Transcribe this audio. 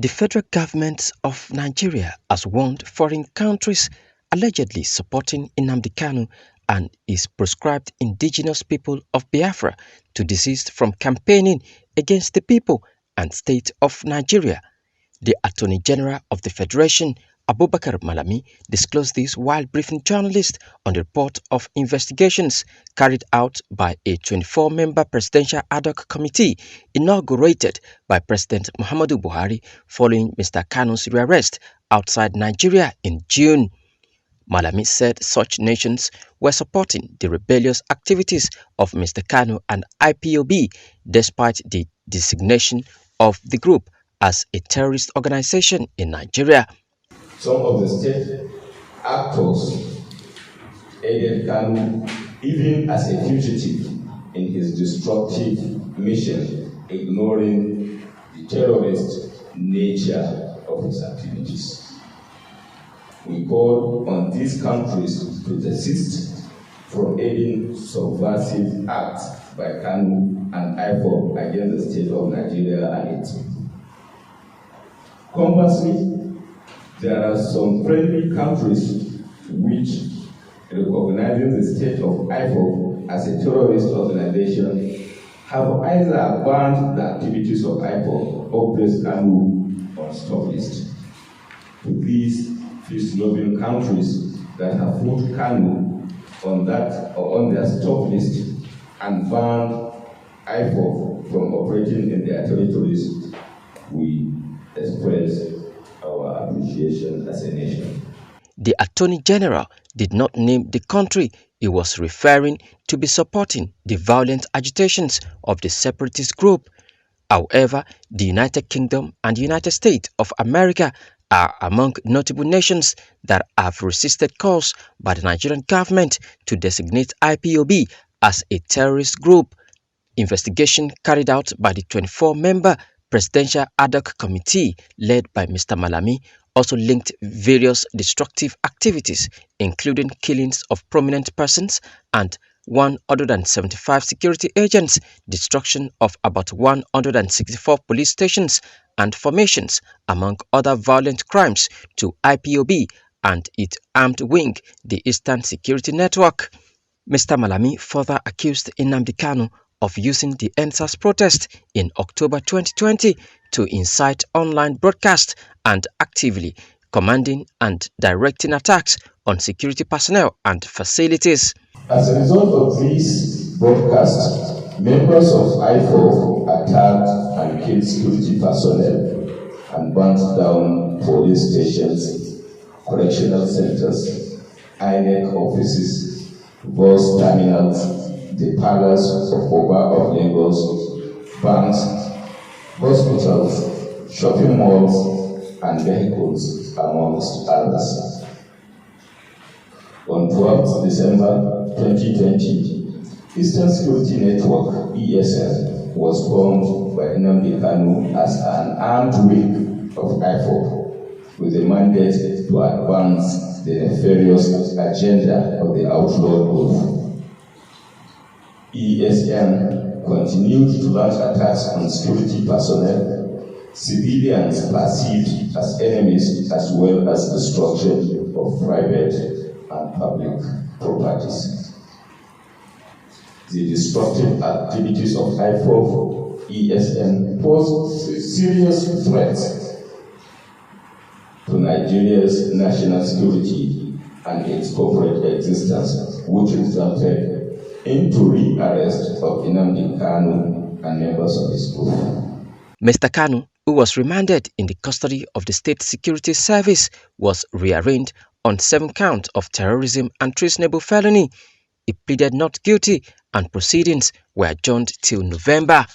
The federal government of Nigeria has warned foreign countries allegedly supporting Nnamdi Kanu and his proscribed Indigenous People of Biafra to desist from campaigning against the people and state of Nigeria. The Attorney General of the Federation, Abubakar Malami, disclosed this while briefing journalists on the report of investigations carried out by a 24-member presidential ad hoc committee inaugurated by President Muhammadu Buhari following Mr. Kanu's rearrest outside Nigeria in June. Malami said such nations were supporting the rebellious activities of Mr. Kanu and IPOB despite the designation of the group as a terrorist organization in Nigeria. Some of the state actors aided Kanu even as a fugitive in his destructive mission, ignoring the terrorist nature of his activities. We call on these countries to desist from aiding subversive acts by Kanu and IPOB against the state of Nigeria and its people. Conversely, there are some friendly countries which, recognizing the state of IPOB as a terrorist organization, have either banned the activities of IPOB or placed Kanu on stop list. To these peace-loving countries that have put Kanu on that or on their stop list and banned IPOB from operating in their territories, we express our appreciation as a nation. The Attorney General did not name the country he was referring to be supporting the violent agitations of the separatist group. However, the United Kingdom and the United States of America are among notable nations that have resisted calls by the Nigerian government to designate IPOB as a terrorist group. Investigation carried out by the 24-member Presidential Ad hoc Committee led by Mr. Malami also linked various destructive activities, including killings of prominent persons and 175 security agents, destruction of about 164 police stations and formations, among other violent crimes, to IPOB and its armed wing, the Eastern Security Network. Mr. Malami further accused Nnamdi Kanu of using the EndSARS protest in October 2020 to incite online broadcasts and actively commanding and directing attacks on security personnel and facilities. As a result of these broadcasts, members of IPOB attacked and killed security personnel and burnt down police stations, correctional centers, INEC offices, bus terminals, the palace of Oba of Lagos, banks, hospitals, shopping malls, and vehicles, amongst others. On 12th December 2020, Eastern Security Network, ESN, was formed by Nnamdi Kanu as an armed wing of IPOB with a mandate to advance the nefarious agenda of the outlawed group. ESN continued to launch attacks on security personnel, civilians perceived as enemies, as well as destruction of private and public properties. The destructive activities of IPOB ESN pose serious threats to Nigeria's national security and its corporate existence, which resulted into rearrest of Nnamdi Kanu and members of his group. Mr. Kanu, who was remanded in the custody of the State Security Service, was rearraigned on 7 counts of terrorism and treasonable felony. He pleaded not guilty and proceedings were adjourned till November.